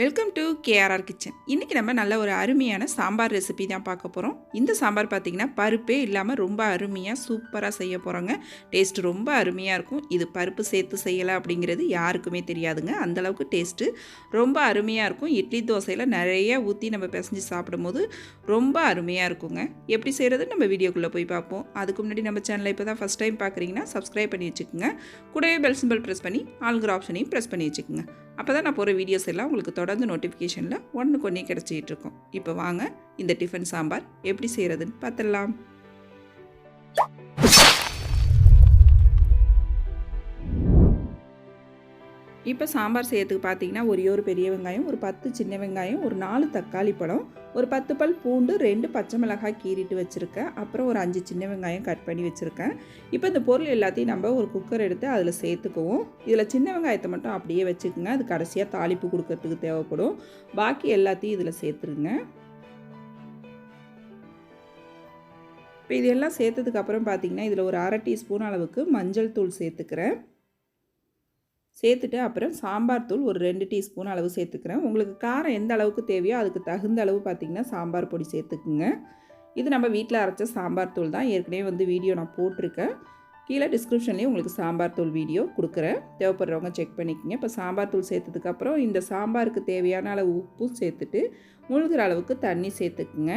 Welcome to KRR kitchen. இன்றைக்கி நம்ம நல்ல ஒரு அருமையான சாம்பார் ரெசிபி தான் பார்க்க போகிறோம். இந்த சாம்பார் பார்த்திங்கன்னா பருப்பே இல்லாமல் ரொம்ப அருமையாக சூப்பராக செய்ய போகிறோங்க. டேஸ்ட் ரொம்ப அருமையாக இருக்கும். இது பருப்பு சேர்த்து செய்யலை அப்படிங்கிறது யாருக்குமே தெரியாதுங்க. அந்தளவுக்கு டேஸ்ட்டு ரொம்ப அருமையாக இருக்கும். இட்லி தோசையில் நிறைய ஊற்றி நம்ம பிசைஞ்சு சாப்பிடும்போது ரொம்ப அருமையாக இருக்குங்க. எப்படி செய்கிறது நம்ம வீடியோக்குள்ளே போய் பார்ப்போம். அதுக்கு முன்னாடி நம்ம சேனலை இப்போ தான் ஃபஸ்ட் டைம் பார்க்குறீங்கன்னா சப்ஸ்கிரைப் பண்ணி வச்சுக்கோங்க. கூடவே பெல் சிம்பிள் ப்ரெஸ் பண்ணி ஆல்கிற ஆப்ஷனையும் ப்ரெஸ் பண்ணி வச்சுக்கோங்க. அப்போ தான் நான் போகிற வீடியோஸ் எல்லாம் உங்களுக்கு தொடர்ந்து நோட்டிஃபிகேஷனில் ஒன்றுக்கு ஒன்றே கிடச்சிக்கிட்டு இருக்கும். இப்போ வாங்க இந்த டிஃபன் சாம்பார் எப்படி செய்கிறதுன்னு பார்த்துடலாம். இப்போ சாம்பார் செய்யறதுக்கு பார்த்தீங்கன்னா ஒரு பெரிய வெங்காயம், ஒரு 10 சின்ன வெங்காயம், ஒரு 4 தக்காளி பழம், ஒரு 10 பல் பூண்டு, 2 பச்சை மிளகாய் கீறிட்டு வச்சுருக்கேன். அப்புறம் ஒரு 5 சின்ன வெங்காயம் கட் பண்ணி வச்சுருக்கேன். இப்போ இந்த பொருள் எல்லாத்தையும் நம்ம ஒரு குக்கர் எடுத்து அதில் சேர்த்துக்குவோம். இதில் சின்ன வெங்காயத்தை மட்டும் அப்படியே வச்சுக்கோங்க. அது கடைசியாக தாளிப்பு கொடுக்கறதுக்கு தேவைப்படும். பாக்கி எல்லாத்தையும் இதில் சேர்த்துருங்க. இப்போ இதெல்லாம் சேர்த்ததுக்கப்புறம் பார்த்தீங்கன்னா இதில் ஒரு 1/2 டீஸ்பூன் அளவுக்கு மஞ்சள் தூள் சேர்த்துக்கிறேன். சேர்த்துட்டு அப்புறம் சாம்பார் தூள் ஒரு 2 டீஸ்பூன் அளவு சேர்த்துக்கிறேன். உங்களுக்கு காரம் எந்த அளவுக்கு தேவையோ அதுக்கு தகுந்த அளவு பார்த்திங்கன்னா சாம்பார் பொடி சேர்த்துக்குங்க. இது நம்ம வீட்டில் அரைச்ச சாம்பார் தூள் தான். ஏற்கனவே வீடியோ நான் போட்டிருக்கேன். கீழே டிஸ்கிரிப்ஷன்லேயும் உங்களுக்கு சாம்பார் தூள் வீடியோ கொடுக்குறேன். தேவைப்படுறவங்க செக் பண்ணிக்கோங்க. இப்போ சாம்பார் தூள் சேர்த்ததுக்கப்புறம் இந்த சாம்பாருக்கு தேவையான அளவு உப்பும் சேர்த்துட்டு முழுகிற அளவுக்கு தண்ணி சேர்த்துக்குங்க.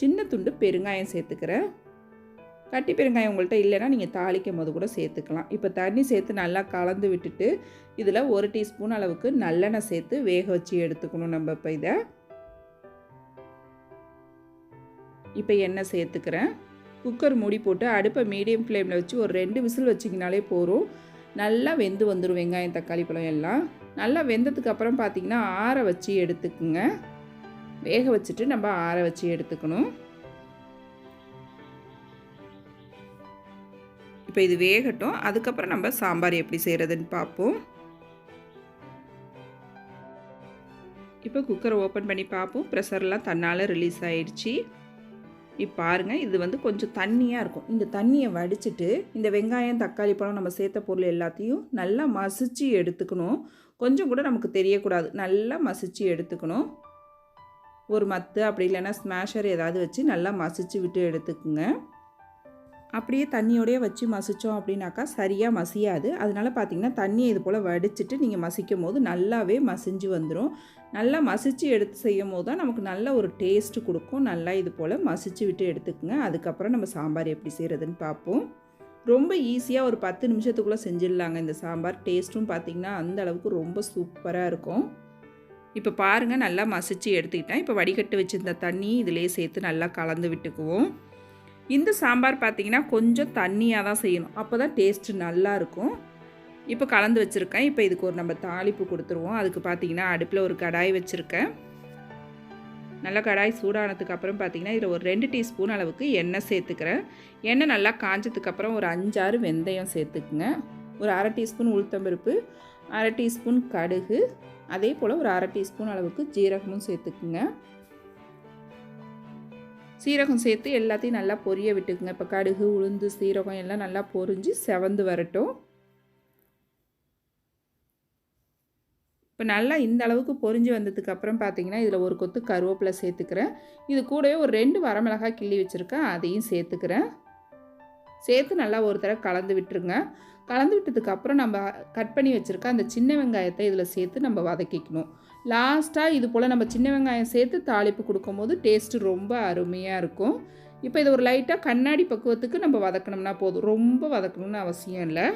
சின்ன துண்டு பெருங்காயம் சேர்த்துக்கிறேன். கட்டி பெருங்காயம் உங்கள்கிட்ட இல்லைன்னா நீங்கள் தாளிக்கும் போது கூட சேர்த்துக்கலாம். இப்போ தண்ணி சேர்த்து நல்லா கலந்து விட்டுட்டு இதில் 1 டீஸ்பூன் அளவுக்கு நல்லெண்ணெய் சேர்த்து வேக வச்சு எடுத்துக்கணும். நம்ம இப்போ எண்ணெய் சேர்த்துக்கிறேன். குக்கர் மூடி போட்டு அடுப்பை மீடியம் ஃப்ளேமில் வச்சு ஒரு 2 விசில் வச்சிங்கனாலே போதும். நல்லா வெந்து வந்துடும். வெங்காயம் தக்காளி பழம் எல்லாம் நல்லா வெந்ததுக்கு அப்புறம் பார்த்திங்கன்னா ஆற வச்சு எடுத்துக்குங்க. வேக வச்சுட்டு நம்ம ஆற வச்சு எடுத்துக்கணும். இப்போ இது வேகட்டும். அதுக்கப்புறம் நம்ம சாம்பார் எப்படி செய்கிறதுன்னு பார்ப்போம். இப்போ குக்கரை ஓப்பன் பண்ணி பார்ப்போம். ப்ரெஷர்லாம் தன்னால் ரிலீஸ் ஆகிடுச்சு. இப்போ பாருங்கள், இது கொஞ்சம் தண்ணியாக இருக்கும். இந்த தண்ணியை வடிச்சிட்டு இந்த வெங்காயம் தக்காளி பழம் நம்ம சேர்த்த பொருள் எல்லாத்தையும் நல்லா மசிச்சு எடுத்துக்கணும். கொஞ்சம் கூட நமக்கு தெரியக்கூடாது. நல்லா மசிச்சு எடுத்துக்கணும். ஒரு மத்து அப்படி இல்லைன்னா ஸ்மாஷர் ஏதாவது வச்சு நல்லா மசிச்சு விட்டு எடுத்துக்குங்க. அப்படியே தண்ணியோடையே வச்சு மசித்தோம் அப்படின்னாக்கா சரியாக மசியாது. அதனால் பார்த்திங்கன்னா தண்ணியை இது போல் வடிச்சிட்டு நீங்கள் மசிக்கும் போது நல்லாவே மசிஞ்சு வந்துடும். நல்லா மசித்து எடுத்து செய்யும் போது தான் நமக்கு நல்ல ஒரு டேஸ்ட்டு கொடுக்கும். நல்லா இது போல் மசிச்சு விட்டு எடுத்துக்குங்க. அதுக்கப்புறம் நம்ம சாம்பார் எப்படி செய்கிறதுன்னு பார்ப்போம். ரொம்ப ஈஸியாக ஒரு 10 நிமிஷத்துக்குள்ளே செஞ்சிடலாங்க இந்த சாம்பார். டேஸ்ட்டும் பார்த்திங்கன்னா அந்த அளவுக்கு ரொம்ப சூப்பராக இருக்கும். இப்போ பாருங்கள், நல்லா மசிச்சு எடுத்துக்கிட்டேன். இப்போ வடிகட்டு வச்சுருந்த தண்ணி இதிலே சேர்த்து நல்லா கலந்து விட்டுக்குவோம். இந்த சாம்பார் பார்த்திங்கன்னா கொஞ்சம் தண்ணியாக தான் செய்யணும். அப்போ தான் டேஸ்ட்டு நல்லாயிருக்கும். இப்போ கலந்து வச்சுருக்கேன். இப்போ இதுக்கு ஒரு நம்ம தாளிப்பு கொடுத்துருவோம். அதுக்கு பார்த்திங்கன்னா அடுப்பில் ஒரு கடாய் வச்சுருக்கேன். நல்லா கடாய் சூடானதுக்கு அப்புறம் பார்த்திங்கன்னா இதில் ஒரு 2 டீஸ்பூன் அளவுக்கு எண்ணெய் சேர்த்துக்கிறேன். எண்ணெய் நல்லா காஞ்சதுக்கப்புறம் ஒரு 5-6 வெந்தயம் சேர்த்துக்குங்க. ஒரு 1/2 டீஸ்பூன் உளுத்தம்பருப்பு, 1/2 டீஸ்பூன் கடுகு, அதே போல் ஒரு 1/2 டீஸ்பூன் அளவுக்கு ஜீரகமும் சேர்த்துக்குங்க. சீரகம் சேர்த்து எல்லாத்தையும் நல்லா பொரிய விட்டுக்குங்க. இப்போ கடுகு உளுந்து சீரகம் எல்லாம் நல்லா பொரிஞ்சு செவந்து வரட்டும். இப்போ நல்லா இந்த அளவுக்கு பொரிஞ்சு வந்ததுக்கப்புறம் பார்த்திங்கன்னா இதில் ஒரு கொத்து கருவேப்பிலை சேர்த்துக்கிறேன். இது கூடவே ஒரு 2 வரமிளகாய் கிள்ளி வச்சுருக்கேன். அதையும் சேர்த்துக்கிறேன். சேர்த்து நல்லா ஒரு தடவை கலந்து விட்டுருங்க. கலந்து விட்டதுக்கப்புறம் நம்ம கட் பண்ணி வச்சுருக்க அந்த சின்ன வெங்காயத்தை இதில் சேர்த்து நம்ம வதக்கிக்கணும். லாஸ்ட்டாக இது போல் நம்ம சின்ன வெங்காயம் சேர்த்து தாளிப்பு கொடுக்கும்போது டேஸ்ட்டு ரொம்ப அருமையாக இருக்கும். இப்போ இது ஒரு லைட்டாக கண்ணாடி பக்குவத்துக்கு நம்ம வதக்கணும்னா போதும். ரொம்ப வதக்கணும்னு அவசியம் இல்லை.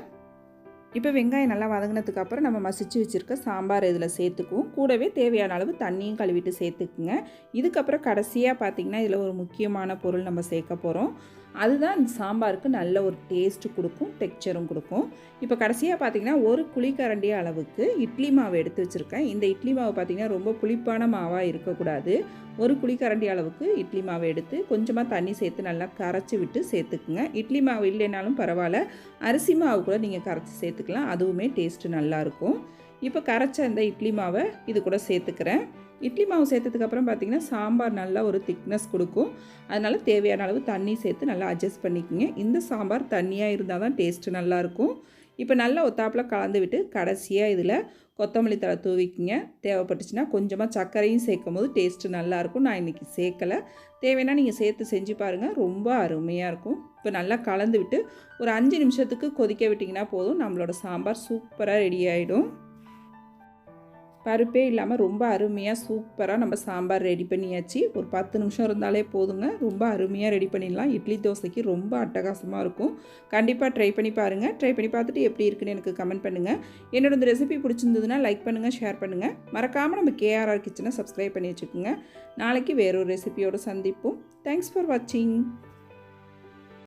இப்போ வெங்காயம் நல்லா வதங்கினதுக்கப்புறம் நம்ம மசிச்சு வச்சுருக்க சாம்பார் இதில் சேர்த்துக்குவோம். கூடவே தேவையான அளவு தண்ணியும் கழுவிட்டு சேர்த்துக்குங்க. இதுக்கப்புறம் கடைசியாக பார்த்திங்கன்னா இதில் ஒரு முக்கியமான பொருள் நம்ம சேர்க்க போகிறோம். அதுதான் இந்த சாம்பாருக்கு நல்ல ஒரு டேஸ்ட்டு கொடுக்கும், டெக்ஸ்சரும் கொடுக்கும். இப்போ கடைசியாக பார்த்திங்கன்னா ஒரு குழிக்கரண்டி அளவுக்கு இட்லி மாவு எடுத்து வச்சுருக்கேன். இந்த இட்லி மாவு பார்த்திங்கன்னா ரொம்ப புளிப்பான மாவாக இருக்கக்கூடாது. ஒரு குழிக்கரண்டி அளவுக்கு இட்லி மாவு எடுத்து கொஞ்சமாக தண்ணி சேர்த்து நல்லா கரைச்சி விட்டு சேர்த்துக்குங்க. இட்லி மாவு இல்லைனாலும் பரவாயில்ல, அரிசி மாவு கூட நீங்கள் கரைச்சி சேர்த்துக்கலாம். அதுவுமே டேஸ்ட்டு நல்லாயிருக்கும். இப்போ கரைச்ச அந்த இட்லி மாவை இது கூட சேர்த்துக்கிறேன். இட்லி மாவு சேர்த்ததுக்கப்புறம் பார்த்திங்கன்னா சாம்பார் நல்லா ஒரு திக்னஸ் கொடுக்கும். அதனால் தேவையான அளவு தண்ணி சேர்த்து நல்லா அட்ஜஸ்ட் பண்ணிக்கோங்க. இந்த சாம்பார் தண்ணியாக இருந்தால் தான் டேஸ்ட்டு நல்லாயிருக்கும். இப்போ நல்லா ஒத்தாப்பில் கலந்து விட்டு கடைசியாக இதில் கொத்தமல்லி தழை தூவிக்கிங்க. தேவைப்பட்டுச்சுன்னா கொஞ்சமாக சர்க்கரையும் சேர்க்கும் போது டேஸ்ட்டு நல்லாயிருக்கும். நான் இன்றைக்கி சேர்க்கலை. தேவைன்னா நீங்கள் சேர்த்து செஞ்சு பாருங்கள். ரொம்ப அருமையாக இருக்கும். இப்போ நல்லா கலந்து விட்டு ஒரு 5 நிமிஷத்துக்கு கொதிக்க விட்டிங்கன்னா போதும். நம்மளோட சாம்பார் சூப்பராக ரெடி ஆகிடும். பருப்பே இல்லாமல் ரொம்ப அருமையாக சூப்பராக நம்ம சாம்பார் ரெடி பண்ணியாச்சு. ஒரு 10 நிமிஷம் இருந்தாலே போதுங்க. ரொம்ப அருமையாக ரெடி பண்ணிடலாம். இட்லி தோசைக்கு ரொம்ப அட்டகாசமாக இருக்கும். கண்டிப்பாக ட்ரை பண்ணி பாருங்கள். ட்ரை பண்ணி பார்த்துட்டு எப்படி இருக்குன்னு எனக்கு கமெண்ட் பண்ணுங்கள். என்னோட இந்த ரெசிபி பிடிச்சிருந்ததுன்னா லைக் பண்ணுங்கள், ஷேர் பண்ணுங்கள். மறக்காமல் நம்ம கேஆர்ஆர் கிச்சனை சப்ஸ்கிரைப் பண்ணி வச்சுக்கோங்க. நாளைக்கு வேறொரு ரெசிபியோடு சந்திப்போம். தேங்க்ஸ் ஃபார் வாட்சிங்.